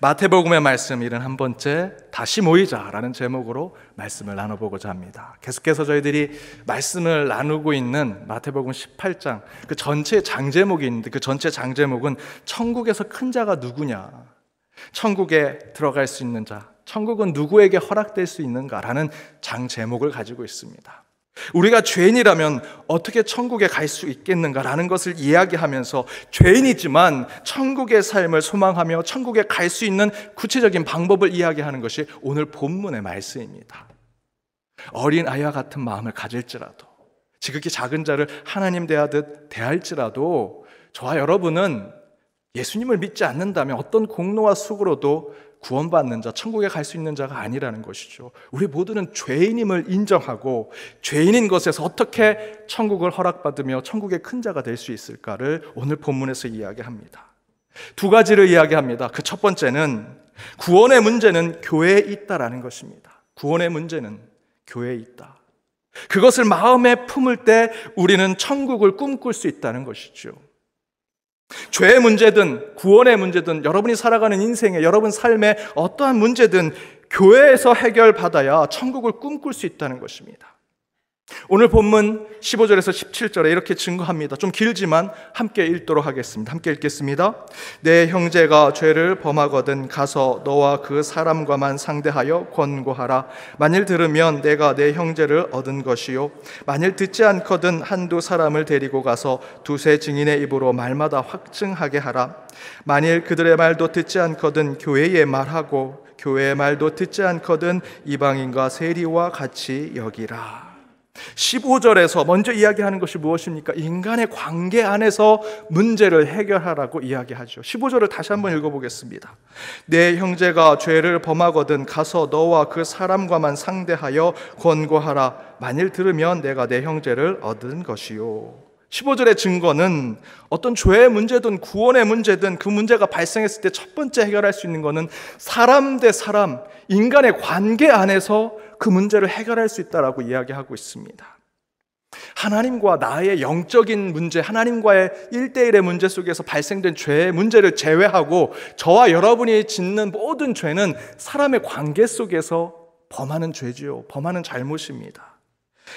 마태복음의 말씀 71번째 다시 모이자라는 제목으로 말씀을 나눠보고자 합니다. 계속해서 저희들이 말씀을 나누고 있는 마태복음 18장 그 전체 장제목이 있는데, 그 전체 장제목은 천국에서 큰 자가 누구냐, 천국에 들어갈 수 있는 자, 천국은 누구에게 허락될 수 있는가라는 장제목을 가지고 있습니다. 우리가 죄인이라면 어떻게 천국에 갈 수 있겠는가라는 것을 이야기하면서 죄인이지만 천국의 삶을 소망하며 천국에 갈 수 있는 구체적인 방법을 이야기하는 것이 오늘 본문의 말씀입니다. 어린 아이와 같은 마음을 가질지라도, 지극히 작은 자를 하나님 대하듯 대할지라도, 저와 여러분은 예수님을 믿지 않는다면 어떤 공로와 수고로도 구원받는 자, 천국에 갈 수 있는 자가 아니라는 것이죠. 우리 모두는 죄인임을 인정하고 죄인인 것에서 어떻게 천국을 허락받으며 천국의 큰 자가 될 수 있을까를 오늘 본문에서 이야기합니다. 두 가지를 이야기합니다. 그 첫 번째는 구원의 문제는 교회에 있다라는 것입니다. 구원의 문제는 교회에 있다. 그것을 마음에 품을 때 우리는 천국을 꿈꿀 수 있다는 것이죠. 죄의 문제든 구원의 문제든 여러분이 살아가는 인생에, 여러분 삶에 어떠한 문제든 교회에서 해결받아야 천국을 꿈꿀 수 있다는 것입니다. 오늘 본문 15절에서 17절에 이렇게 증거합니다. 좀 길지만 함께 읽도록 하겠습니다. 함께 읽겠습니다. 내 형제가 죄를 범하거든 가서 너와 그 사람과만 상대하여 권고하라. 만일 들으면 내가 내 형제를 얻은 것이요, 만일 듣지 않거든 한두 사람을 데리고 가서 두세 증인의 입으로 말마다 확증하게 하라. 만일 그들의 말도 듣지 않거든 교회의 말하고 교회의 말도 듣지 않거든 이방인과 세리와 같이 여기라. 15절에서 먼저 이야기하는 것이 무엇입니까? 인간의 관계 안에서 문제를 해결하라고 이야기하죠. 15절을 다시 한번 읽어보겠습니다. 내 형제가 죄를 범하거든 가서 너와 그 사람과만 상대하여 권고하라. 만일 들으면 내가 내 형제를 얻은 것이요. 15절의 증거는 어떤 죄의 문제든 구원의 문제든 그 문제가 발생했을 때 첫 번째 해결할 수 있는 것은 사람 대 사람, 인간의 관계 안에서 그 문제를 해결할 수 있다라고 이야기하고 있습니다. 하나님과 나의 영적인 문제, 하나님과의 1대1의 문제 속에서 발생된 죄의 문제를 제외하고 저와 여러분이 짓는 모든 죄는 사람의 관계 속에서 범하는 죄지요, 범하는 잘못입니다.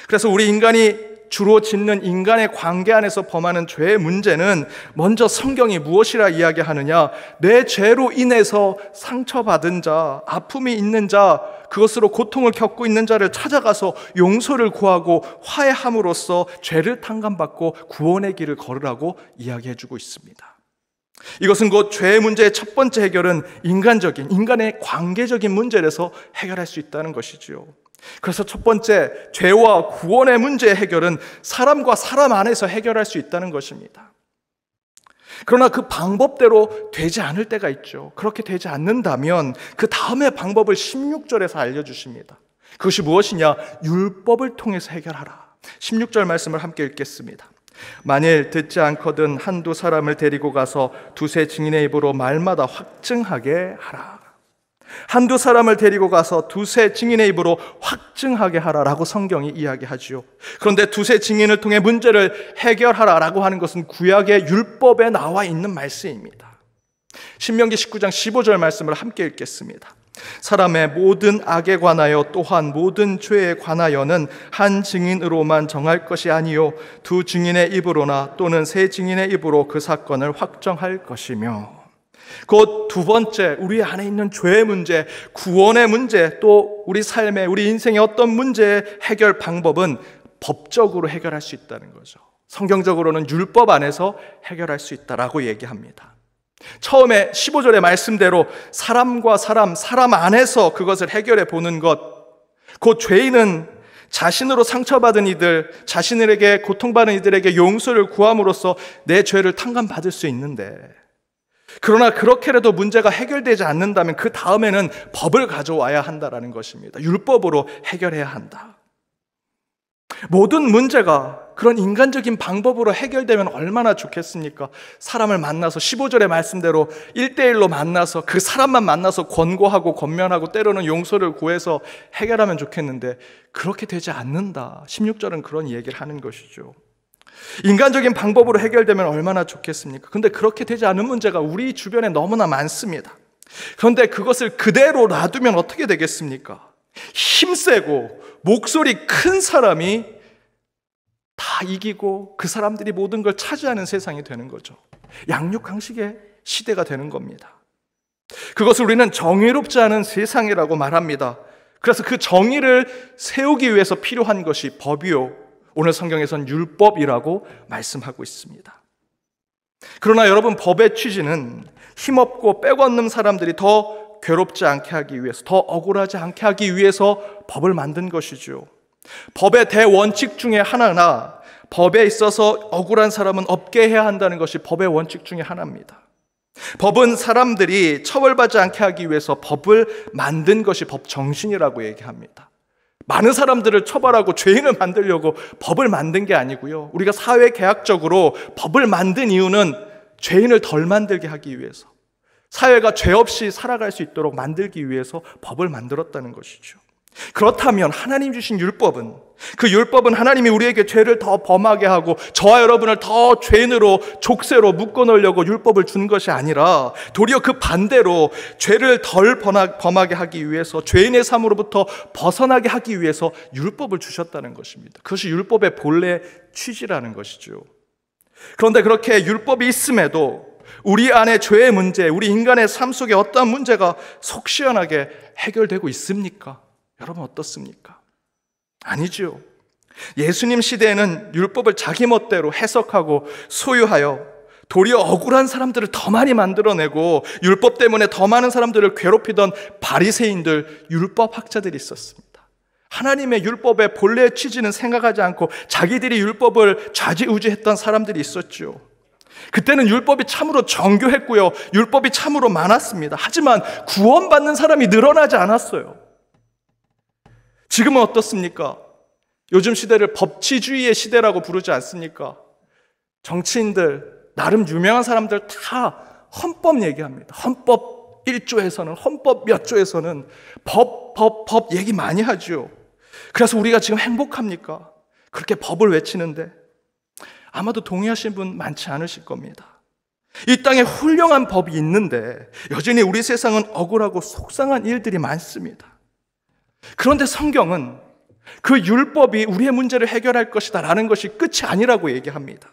그래서 우리 인간이 주로 짓는 인간의 관계 안에서 범하는 죄의 문제는 먼저 성경이 무엇이라 이야기하느냐, 내 죄로 인해서 상처받은 자, 아픔이 있는 자, 그것으로 고통을 겪고 있는 자를 찾아가서 용서를 구하고 화해함으로써 죄를 탕감받고 구원의 길을 걸으라고 이야기해주고 있습니다. 이것은 곧 죄의 문제의 첫 번째 해결은 인간적인, 인간의 관계적인 문제에서 해결할 수 있다는 것이지요. 그래서 첫 번째, 죄와 구원의 문제의 해결은 사람과 사람 안에서 해결할 수 있다는 것입니다. 그러나 그 방법대로 되지 않을 때가 있죠. 그렇게 되지 않는다면 그 다음의 방법을 16절에서 알려주십니다. 그것이 무엇이냐? 율법을 통해서 해결하라. 16절 말씀을 함께 읽겠습니다. 만일 듣지 않거든 한두 사람을 데리고 가서 두세 증인의 입으로 말마다 확증하게 하라. 한두 사람을 데리고 가서 두세 증인의 입으로 확증하게 하라라고 성경이 이야기하지요. 그런데 두세 증인을 통해 문제를 해결하라라고 하는 것은 구약의 율법에 나와 있는 말씀입니다. 신명기 19장 15절 말씀을 함께 읽겠습니다. 사람의 모든 악에 관하여 또한 모든 죄에 관하여는 한 증인으로만 정할 것이 아니요 두 증인의 입으로나 또는 세 증인의 입으로 그 사건을 확정할 것이며, 곧 두 번째, 우리 안에 있는 죄의 문제, 구원의 문제, 또 우리 삶의, 우리 인생의 어떤 문제의 해결 방법은 법적으로 해결할 수 있다는 거죠. 성경적으로는 율법 안에서 해결할 수 있다라고 얘기합니다. 처음에 15절의 말씀대로 사람과 사람 안에서 그것을 해결해 보는 것, 곧 죄인은 자신으로 상처받은 이들, 자신에게 고통받은 이들에게 용서를 구함으로써 내 죄를 탕감받을 수 있는데, 그러나 그렇게라도 문제가 해결되지 않는다면 그 다음에는 법을 가져와야 한다라는 것입니다. 율법으로 해결해야 한다. 모든 문제가 그런 인간적인 방법으로 해결되면 얼마나 좋겠습니까? 사람을 만나서 15절의 말씀대로 1대1로 만나서 그 사람만 만나서 권고하고 권면하고 때로는 용서를 구해서 해결하면 좋겠는데 그렇게 되지 않는다. 16절은 그런 얘기를 하는 것이죠. 인간적인 방법으로 해결되면 얼마나 좋겠습니까? 근데 그렇게 되지 않은 문제가 우리 주변에 너무나 많습니다. 그런데 그것을 그대로 놔두면 어떻게 되겠습니까? 힘세고 목소리 큰 사람이 다 이기고 그 사람들이 모든 걸 차지하는 세상이 되는 거죠. 양육강식의 시대가 되는 겁니다. 그것을 우리는 정의롭지 않은 세상이라고 말합니다. 그래서 그 정의를 세우기 위해서 필요한 것이 법이요, 오늘 성경에서는 율법이라고 말씀하고 있습니다. 그러나 여러분, 법의 취지는 힘없고 빼앗는 사람들이 더 괴롭지 않게 하기 위해서, 더 억울하지 않게 하기 위해서 법을 만든 것이죠. 법의 대원칙 중에 하나나 법에 있어서 억울한 사람은 없게 해야 한다는 것이 법의 원칙 중에 하나입니다. 법은 사람들이 처벌받지 않게 하기 위해서 법을 만든 것이 법 정신이라고 얘기합니다. 많은 사람들을 처벌하고 죄인을 만들려고 법을 만든 게 아니고요, 우리가 사회 계약적으로 법을 만든 이유는 죄인을 덜 만들게 하기 위해서, 사회가 죄 없이 살아갈 수 있도록 만들기 위해서 법을 만들었다는 것이죠. 그렇다면 하나님 주신 율법은, 그 율법은 하나님이 우리에게 죄를 더 범하게 하고 저와 여러분을 더 죄인으로 족쇄로 묶어놓으려고 율법을 준 것이 아니라 도리어 그 반대로 죄를 덜 범하게 하기 위해서, 죄인의 삶으로부터 벗어나게 하기 위해서 율법을 주셨다는 것입니다. 그것이 율법의 본래 취지라는 것이죠. 그런데 그렇게 율법이 있음에도 우리 안에 죄의 문제, 우리 인간의 삶 속에 어떠한 문제가 속 시원하게 해결되고 있습니까? 여러분 어떻습니까? 아니죠. 예수님 시대에는 율법을 자기 멋대로 해석하고 소유하여 도리어 억울한 사람들을 더 많이 만들어내고 율법 때문에 더 많은 사람들을 괴롭히던 바리새인들, 율법학자들이 있었습니다. 하나님의 율법의 본래의 취지는 생각하지 않고 자기들이 율법을 좌지우지했던 사람들이 있었죠. 그때는 율법이 참으로 정교했고요, 율법이 참으로 많았습니다. 하지만 구원받는 사람이 늘어나지 않았어요. 지금은 어떻습니까? 요즘 시대를 법치주의의 시대라고 부르지 않습니까? 정치인들, 나름 유명한 사람들 다 헌법 얘기합니다. 헌법 1조에서는, 헌법 몇 조에서는 법 얘기 많이 하죠. 그래서 우리가 지금 행복합니까? 그렇게 법을 외치는데 아마도 동의하신 분 많지 않으실 겁니다. 이 땅에 훌륭한 법이 있는데 여전히 우리 세상은 억울하고 속상한 일들이 많습니다. 그런데 성경은 그 율법이 우리의 문제를 해결할 것이다 라는 것이 끝이 아니라고 얘기합니다.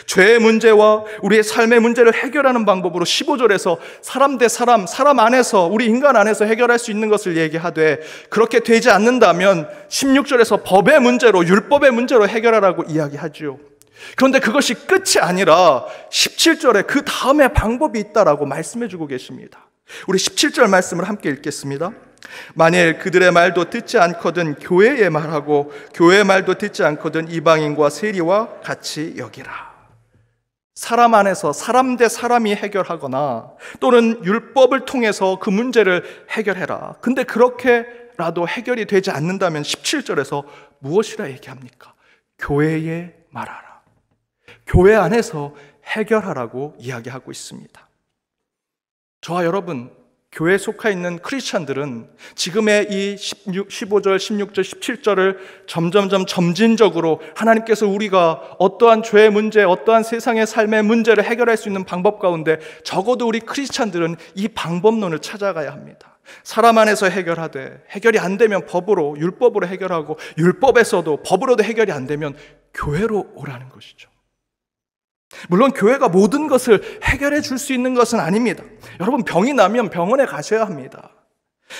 죄의 문제와 우리의 삶의 문제를 해결하는 방법으로 15절에서 사람 대 사람, 사람 안에서, 우리 인간 안에서 해결할 수 있는 것을 얘기하되, 그렇게 되지 않는다면 16절에서 법의 문제로, 율법의 문제로 해결하라고 이야기하죠. 그런데 그것이 끝이 아니라 17절에 그 다음에 방법이 있다라고 말씀해주고 계십니다. 우리 17절 말씀을 함께 읽겠습니다. 만일 그들의 말도 듣지 않거든 교회의 말하고 교회의 말도 듣지 않거든 이방인과 세리와 같이 여기라. 사람 안에서 사람 대 사람이 해결하거나 또는 율법을 통해서 그 문제를 해결해라. 근데 그렇게라도 해결이 되지 않는다면 17절에서 무엇이라 얘기합니까? 교회에 말하라. 교회 안에서 해결하라고 이야기하고 있습니다. 저와 여러분, 교회에 속해 있는 크리스찬들은 지금의 이 15절, 16절, 17절을 점진적으로 하나님께서 우리가 어떠한 죄의 문제, 어떠한 세상의 삶의 문제를 해결할 수 있는 방법 가운데 적어도 우리 크리스찬들은 이 방법론을 찾아가야 합니다. 사람 안에서 해결하되, 해결이 안 되면 법으로, 율법으로 해결하고, 율법에서도 법으로도 해결이 안 되면 교회로 오라는 것이죠. 물론 교회가 모든 것을 해결해 줄 수 있는 것은 아닙니다. 여러분, 병이 나면 병원에 가셔야 합니다.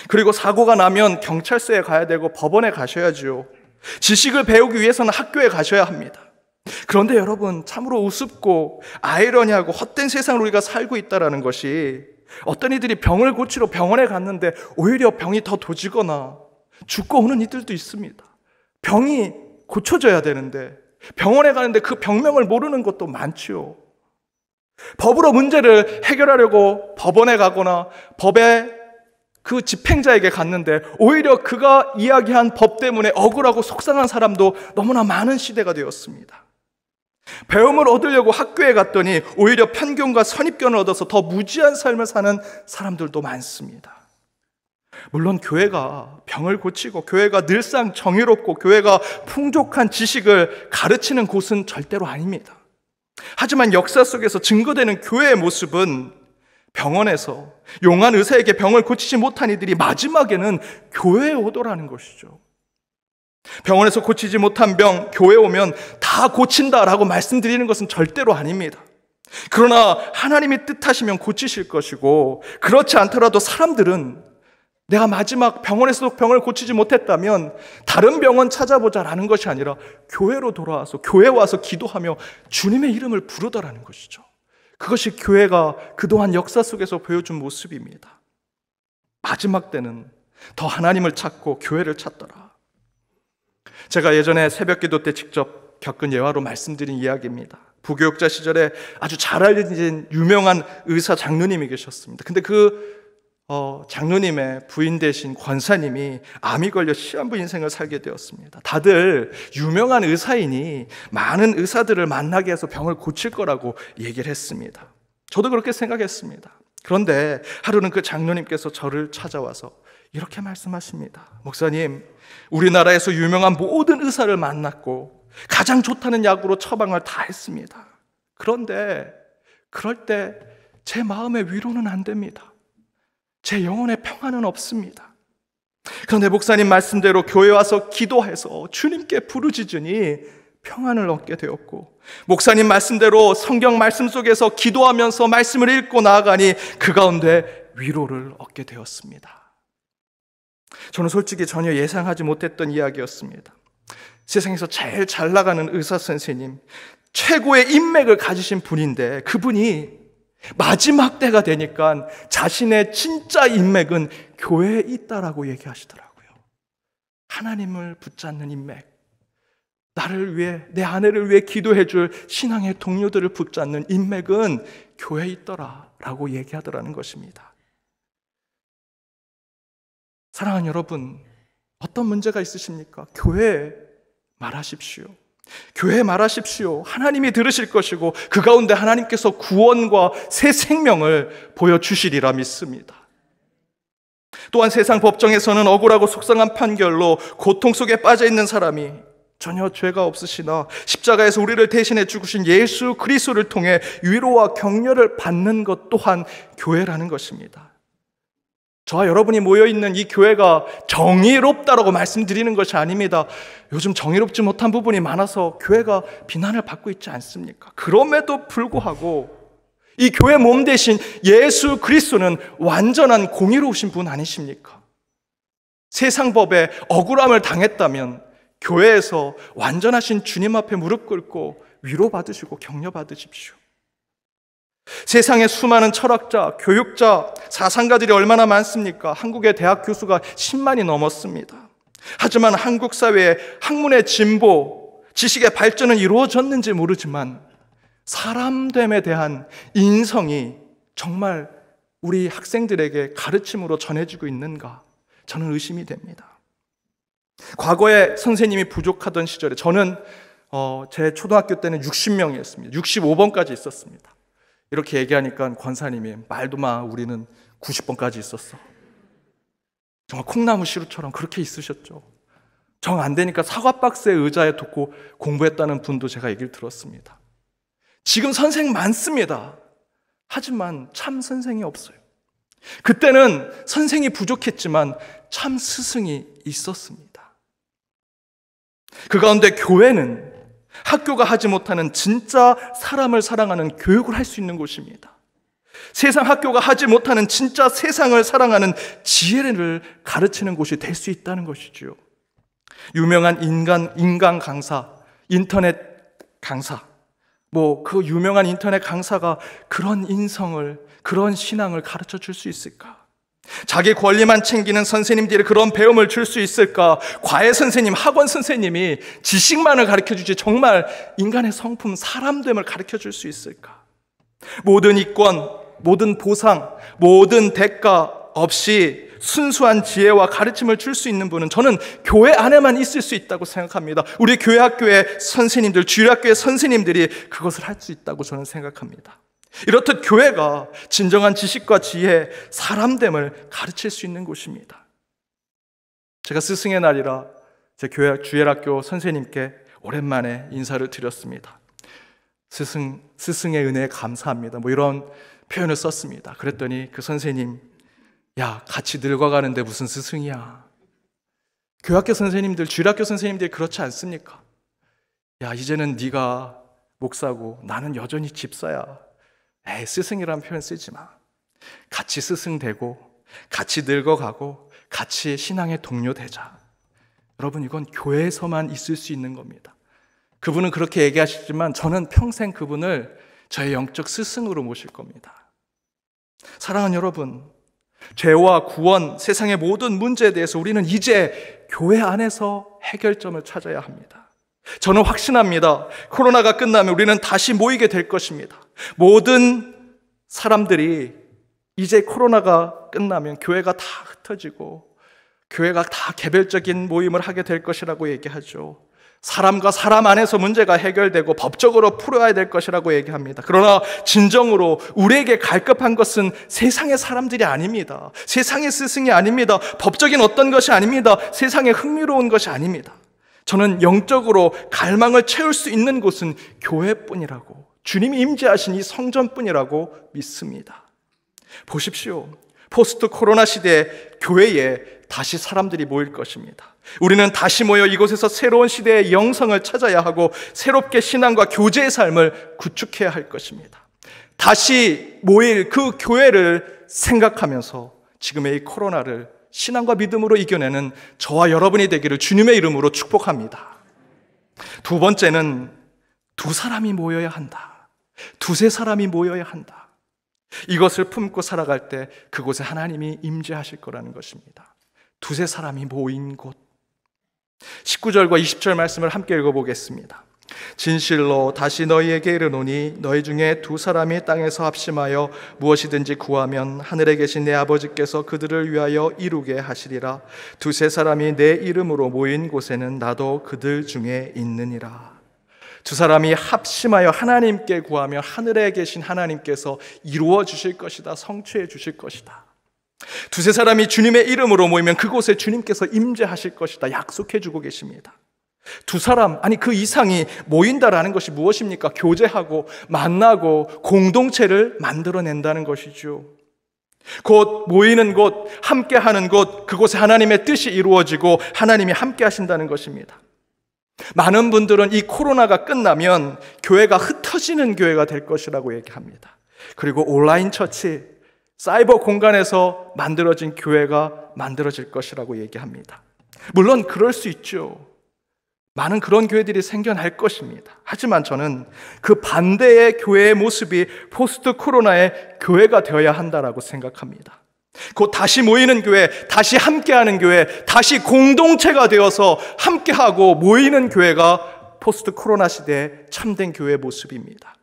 그리고 사고가 나면 경찰서에 가야 되고 법원에 가셔야죠. 지식을 배우기 위해서는 학교에 가셔야 합니다. 그런데 여러분, 참으로 우습고 아이러니하고 헛된 세상을 우리가 살고 있다는 것이, 어떤 이들이 병을 고치러 병원에 갔는데 오히려 병이 더 도지거나 죽고 오는 이들도 있습니다. 병이 고쳐져야 되는데 병원에 가는데 그 병명을 모르는 것도 많지요. 법으로 문제를 해결하려고 법원에 가거나 법의 그 집행자에게 갔는데 오히려 그가 이야기한 법 때문에 억울하고 속상한 사람도 너무나 많은 시대가 되었습니다. 배움을 얻으려고 학교에 갔더니 오히려 편견과 선입견을 얻어서 더 무지한 삶을 사는 사람들도 많습니다. 물론 교회가 병을 고치고 교회가 늘상 정의롭고 교회가 풍족한 지식을 가르치는 곳은 절대로 아닙니다. 하지만 역사 속에서 증거되는 교회의 모습은 병원에서 용한 의사에게 병을 고치지 못한 이들이 마지막에는 교회에 오더라는 것이죠. 병원에서 고치지 못한 병, 교회에 오면 다 고친다라고 말씀드리는 것은 절대로 아닙니다. 그러나 하나님이 뜻하시면 고치실 것이고, 그렇지 않더라도 사람들은 내가 마지막 병원에서도 병을 고치지 못했다면 다른 병원 찾아보자라는 것이 아니라 교회로 돌아와서, 교회에 와서 기도하며 주님의 이름을 부르더라는 것이죠. 그것이 교회가 그동안 역사 속에서 보여준 모습입니다. 마지막 때는 더 하나님을 찾고 교회를 찾더라. 제가 예전에 새벽기도 때 직접 겪은 예화로 말씀드린 이야기입니다. 부교육자 시절에 아주 잘 알려진 유명한 의사 장로님이 계셨습니다. 근데 장로님의 부인 되신 권사님이 암이 걸려 시한부 인생을 살게 되었습니다. 다들 유명한 의사이니 많은 의사들을 만나게 해서 병을 고칠 거라고 얘기를 했습니다. 저도 그렇게 생각했습니다. 그런데 하루는 그 장로님께서 저를 찾아와서 이렇게 말씀하십니다. 목사님, 우리나라에서 유명한 모든 의사를 만났고 가장 좋다는 약으로 처방을 다 했습니다. 그런데 그럴 때 제 마음의 위로는 안 됩니다. 제 영혼의 평안은 없습니다. 그런데 목사님 말씀대로 교회 와서 기도해서 주님께 부르짖으니 평안을 얻게 되었고, 목사님 말씀대로 성경 말씀 속에서 기도하면서 말씀을 읽고 나아가니 그 가운데 위로를 얻게 되었습니다. 저는 솔직히 전혀 예상하지 못했던 이야기였습니다. 세상에서 제일 잘 나가는 의사 선생님, 최고의 인맥을 가지신 분인데 그분이 마지막 때가 되니까 자신의 진짜 인맥은 교회에 있다라고 얘기하시더라고요. 하나님을 붙잡는 인맥, 나를 위해, 내 아내를 위해 기도해 줄 신앙의 동료들을 붙잡는 인맥은 교회에 있더라라고 얘기하더라는 것입니다. 사랑하는 여러분, 어떤 문제가 있으십니까? 교회에 말하십시오. 교회에 말하십시오. 하나님이 들으실 것이고 그 가운데 하나님께서 구원과 새 생명을 보여주시리라 믿습니다. 또한 세상 법정에서는 억울하고 속상한 판결로 고통 속에 빠져 있는 사람이 전혀 죄가 없으시나 십자가에서 우리를 대신해 죽으신 예수 그리스도를 통해 위로와 격려를 받는 것 또한 교회라는 것입니다. 저와 여러분이 모여있는 이 교회가 정의롭다라고 말씀드리는 것이 아닙니다. 요즘 정의롭지 못한 부분이 많아서 교회가 비난을 받고 있지 않습니까? 그럼에도 불구하고 이 교회 몸 대신 예수 그리스도는 완전한 공의로우신 분 아니십니까? 세상 법에 억울함을 당했다면 교회에서 완전하신 주님 앞에 무릎 꿇고 위로받으시고 격려받으십시오. 세상에 수많은 철학자, 교육자, 사상가들이 얼마나 많습니까? 한국의 대학 교수가 10만이 넘었습니다. 하지만 한국 사회에 학문의 진보, 지식의 발전은 이루어졌는지 모르지만 사람됨에 대한 인성이 정말 우리 학생들에게 가르침으로 전해지고 있는가? 저는 의심이 됩니다. 과거에 선생님이 부족하던 시절에 저는 제 초등학교 때는 60명이었습니다. 65번까지 있었습니다. 이렇게 얘기하니까 권사님이 말도 마, 우리는 90번까지 있었어. 정말 콩나무 시루처럼 그렇게 있으셨죠. 정 안 되니까 사과박스에 의자에 놓고 공부했다는 분도 제가 얘기를 들었습니다. 지금 선생 많습니다. 하지만 참 선생이 없어요. 그때는 선생이 부족했지만 참 스승이 있었습니다. 그 가운데 교회는 학교가 하지 못하는 진짜 사람을 사랑하는 교육을 할 수 있는 곳입니다. 세상 학교가 하지 못하는 진짜 세상을 사랑하는 지혜를 가르치는 곳이 될 수 있다는 것이죠. 유명한 인간 강사, 인터넷 강사, 그 유명한 인터넷 강사가 그런 인성을, 그런 신앙을 가르쳐 줄 수 있을까? 자기 권리만 챙기는 선생님들이 그런 배움을 줄 수 있을까? 과외 선생님, 학원 선생님이 지식만을 가르쳐주지 정말 인간의 성품, 사람됨을 가르쳐줄 수 있을까? 모든 이권, 모든 보상, 모든 대가 없이 순수한 지혜와 가르침을 줄 수 있는 분은 저는 교회 안에만 있을 수 있다고 생각합니다. 우리 교회 학교의 선생님들, 주일학교의 선생님들이 그것을 할 수 있다고 저는 생각합니다. 이렇듯 교회가 진정한 지식과 지혜, 사람됨을 가르칠 수 있는 곳입니다. 제가 스승의 날이라 제 교회 주일학교 선생님께 오랜만에 인사를 드렸습니다. 스승의 은혜에 감사합니다. 이런 표현을 썼습니다. 그랬더니 그 선생님, 야, 같이 늙어가는데 무슨 스승이야. 교학교 선생님들, 주일학교 선생님들이 그렇지 않습니까? 야, 이제는 네가 목사고 나는 여전히 집사야. 에이, 스승이라는 표현 쓰지 마. 같이 스승 되고 같이 늙어가고 같이 신앙의 동료 되자. 여러분, 이건 교회에서만 있을 수 있는 겁니다. 그분은 그렇게 얘기하시지만 저는 평생 그분을 저의 영적 스승으로 모실 겁니다. 사랑하는 여러분, 죄와 구원, 세상의 모든 문제에 대해서 우리는 이제 교회 안에서 해결점을 찾아야 합니다. 저는 확신합니다. 코로나가 끝나면 우리는 다시 모이게 될 것입니다. 모든 사람들이 이제 코로나가 끝나면 교회가 다 흩어지고 교회가 다 개별적인 모임을 하게 될 것이라고 얘기하죠. 사람과 사람 안에서 문제가 해결되고 법적으로 풀어야 될 것이라고 얘기합니다. 그러나 진정으로 우리에게 갈급한 것은 세상의 사람들이 아닙니다. 세상의 스승이 아닙니다. 법적인 어떤 것이 아닙니다. 세상에 흥미로운 것이 아닙니다. 저는 영적으로 갈망을 채울 수 있는 곳은 교회뿐이라고, 주님이 임재하신 이 성전뿐이라고 믿습니다. 보십시오. 포스트 코로나 시대에 교회에 다시 사람들이 모일 것입니다. 우리는 다시 모여 이곳에서 새로운 시대의 영성을 찾아야 하고 새롭게 신앙과 교제의 삶을 구축해야 할 것입니다. 다시 모일 그 교회를 생각하면서 지금의 이 코로나를 신앙과 믿음으로 이겨내는 저와 여러분이 되기를 주님의 이름으로 축복합니다. 두 번째는 두 사람이 모여야 한다. 두세 사람이 모여야 한다. 이것을 품고 살아갈 때 그곳에 하나님이 임재하실 거라는 것입니다. 두세 사람이 모인 곳. 19절과 20절 말씀을 함께 읽어보겠습니다. 진실로 다시 너희에게 이르노니 너희 중에 두 사람이 땅에서 합심하여 무엇이든지 구하면 하늘에 계신 내 아버지께서 그들을 위하여 이루게 하시리라. 두세 사람이 내 이름으로 모인 곳에는 나도 그들 중에 있느니라. 두 사람이 합심하여 하나님께 구하면 하늘에 계신 하나님께서 이루어 주실 것이다. 성취해 주실 것이다. 두세 사람이 주님의 이름으로 모이면 그곳에 주님께서 임재하실 것이다. 약속해 주고 계십니다. 두 사람, 아니 그 이상이 모인다라는 것이 무엇입니까? 교제하고 만나고 공동체를 만들어낸다는 것이죠. 곧 모이는 곳, 함께하는 곳, 그곳에 하나님의 뜻이 이루어지고 하나님이 함께 하신다는 것입니다. 많은 분들은 이 코로나가 끝나면 교회가 흩어지는 교회가 될 것이라고 얘기합니다. 그리고 온라인 처치, 사이버 공간에서 만들어진 교회가 만들어질 것이라고 얘기합니다. 물론 그럴 수 있죠. 많은 그런 교회들이 생겨날 것입니다. 하지만 저는 그 반대의 교회의 모습이 포스트 코로나의 교회가 되어야 한다라고 생각합니다. 곧 다시 모이는 교회, 다시 함께하는 교회, 다시 공동체가 되어서 함께하고 모이는 교회가 포스트 코로나 시대의 참된 교회의 모습입니다.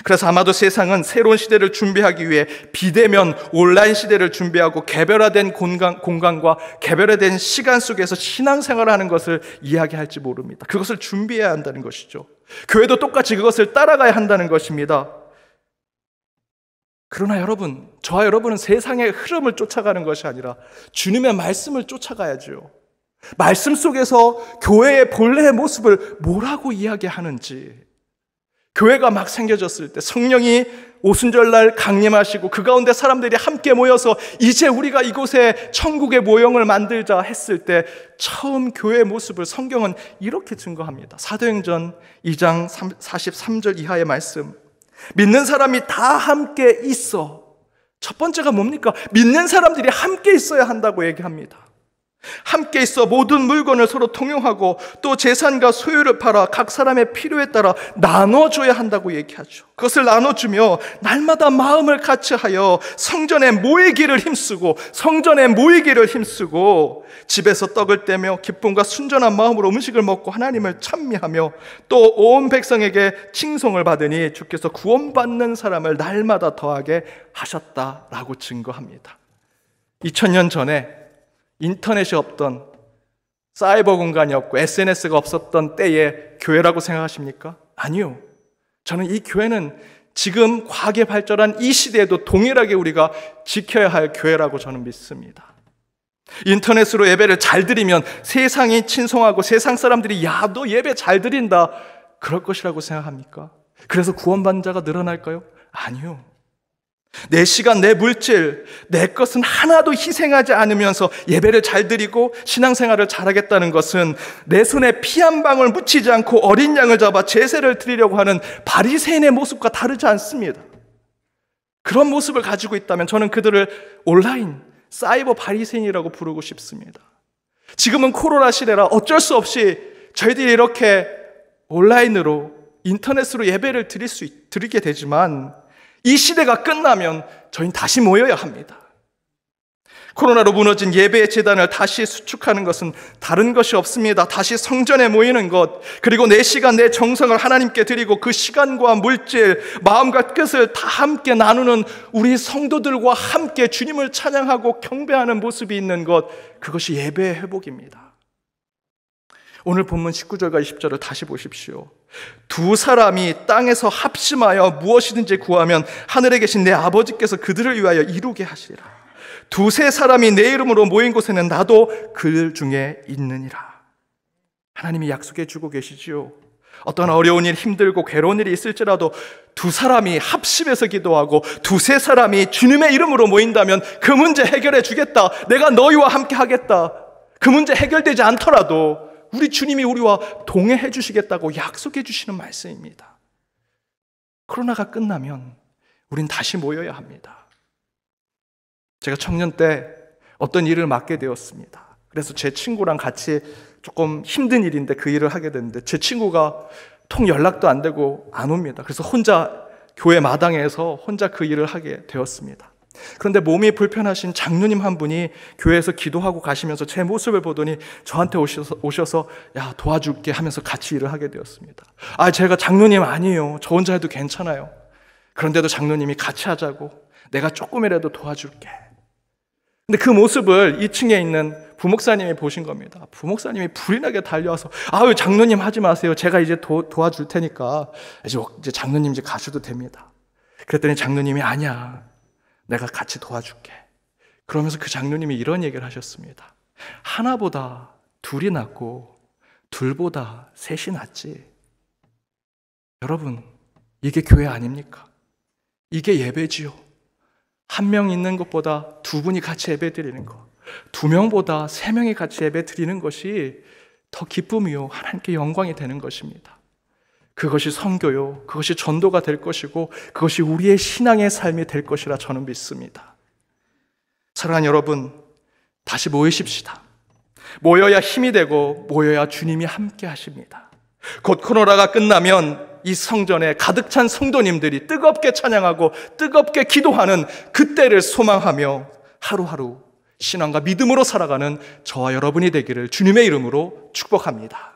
그래서 아마도 세상은 새로운 시대를 준비하기 위해 비대면 온라인 시대를 준비하고 개별화된 공간과 개별화된 시간 속에서 신앙생활을 하는 것을 이야기할지 모릅니다. 그것을 준비해야 한다는 것이죠. 교회도 똑같이 그것을 따라가야 한다는 것입니다. 그러나 여러분, 저와 여러분은 세상의 흐름을 쫓아가는 것이 아니라 주님의 말씀을 쫓아가야죠. 말씀 속에서 교회의 본래의 모습을 뭐라고 이야기하는지, 교회가 막 생겨졌을 때 성령이 오순절날 강림하시고 그 가운데 사람들이 함께 모여서 이제 우리가 이곳에 천국의 모형을 만들자 했을 때 처음 교회의 모습을 성경은 이렇게 증거합니다. 사도행전 2장 43절 이하의 말씀. 믿는 사람이 다 함께 있어. 첫 번째가 뭡니까? 믿는 사람들이 함께 있어야 한다고 얘기합니다. 함께 있어 모든 물건을 서로 통용하고 또 재산과 소유를 팔아 각 사람의 필요에 따라 나눠줘야 한다고 얘기하죠. 그것을 나눠주며 날마다 마음을 같이하여 성전에 모이기를 힘쓰고 집에서 떡을 떼며 기쁨과 순전한 마음으로 음식을 먹고 하나님을 찬미하며 또 온 백성에게 칭송을 받으니 주께서 구원받는 사람을 날마다 더하게 하셨다라고 증거합니다. 2000년 전에 인터넷이 없던, 사이버 공간이 없고 SNS가 없었던 때의 교회라고 생각하십니까? 아니요. 저는 이 교회는 지금 과학이 발전한 이 시대에도 동일하게 우리가 지켜야 할 교회라고 저는 믿습니다. 인터넷으로 예배를 잘 드리면 세상이 친송하고 세상 사람들이 야, 너 예배 잘 드린다, 그럴 것이라고 생각합니까? 그래서 구원받는 자가 늘어날까요? 아니요. 내 시간, 내 물질, 내 것은 하나도 희생하지 않으면서 예배를 잘 드리고 신앙생활을 잘하겠다는 것은 내 손에 피 한 방울 묻히지 않고 어린 양을 잡아 제사를 드리려고 하는 바리새인의 모습과 다르지 않습니다. 그런 모습을 가지고 있다면 저는 그들을 온라인, 사이버 바리새인이라고 부르고 싶습니다. 지금은 코로나 시대라 어쩔 수 없이 저희들이 이렇게 온라인으로, 인터넷으로 예배를 드리게 되지만 이 시대가 끝나면 저희는 다시 모여야 합니다. 코로나로 무너진 예배의 재단을 다시 수축하는 것은 다른 것이 없습니다. 다시 성전에 모이는 것, 그리고 내 시간, 내 정성을 하나님께 드리고 그 시간과 물질, 마음과 뜻을 다 함께 나누는 우리 성도들과 함께 주님을 찬양하고 경배하는 모습이 있는 것, 그것이 예배의 회복입니다. 오늘 본문 19절과 20절을 다시 보십시오. 두 사람이 땅에서 합심하여 무엇이든지 구하면 하늘에 계신 내 아버지께서 그들을 위하여 이루게 하시리라. 두세 사람이 내 이름으로 모인 곳에는 나도 그 중에 있느니라. 하나님이 약속해 주고 계시지요. 어떤 어려운 일, 힘들고 괴로운 일이 있을지라도 두 사람이 합심해서 기도하고 두세 사람이 주님의 이름으로 모인다면 그 문제 해결해 주겠다. 내가 너희와 함께 하겠다. 그 문제 해결되지 않더라도 우리 주님이 우리와 동행해 주시겠다고 약속해 주시는 말씀입니다. 코로나가 끝나면 우린 다시 모여야 합니다. 제가 청년 때 어떤 일을 맡게 되었습니다. 그래서 제 친구랑 같이 조금 힘든 일인데 그 일을 하게 됐는데 제 친구가 통 연락도 안 되고 안 옵니다. 그래서 혼자 교회 마당에서 혼자 그 일을 하게 되었습니다. 그런데 몸이 불편하신 장로님 한 분이 교회에서 기도하고 가시면서 제 모습을 보더니 저한테 오셔서 야, 도와줄게 하면서 같이 일을 하게 되었습니다. 제가 장로님 아니에요. 저 혼자 해도 괜찮아요. 그런데도 장로님이 같이 하자고, 내가 조금이라도 도와줄게. 근데 그 모습을 2층에 있는 부목사님이 보신 겁니다. 부목사님이 불이 나게 달려와서 장로님 하지 마세요. 제가 이제 도와줄 테니까 이제 장로님 이제 가셔도 됩니다. 그랬더니 장로님이 아니야, 내가 같이 도와줄게. 그러면서 그 장로님이 이런 얘기를 하셨습니다. 하나보다 둘이 낫고 둘보다 셋이 낫지. 여러분, 이게 교회 아닙니까? 이게 예배지요. 한 명 있는 것보다 두 분이 같이 예배 드리는 것, 두 명보다 세 명이 같이 예배 드리는 것이 더 기쁨이요, 하나님께 영광이 되는 것입니다. 그것이 선교요, 그것이 전도가 될 것이고 그것이 우리의 신앙의 삶이 될 것이라 저는 믿습니다. 사랑하는 여러분, 다시 모이십시다. 모여야 힘이 되고 모여야 주님이 함께 하십니다. 곧 코로나가 끝나면 이 성전에 가득 찬 성도님들이 뜨겁게 찬양하고 뜨겁게 기도하는 그때를 소망하며 하루하루 신앙과 믿음으로 살아가는 저와 여러분이 되기를 주님의 이름으로 축복합니다.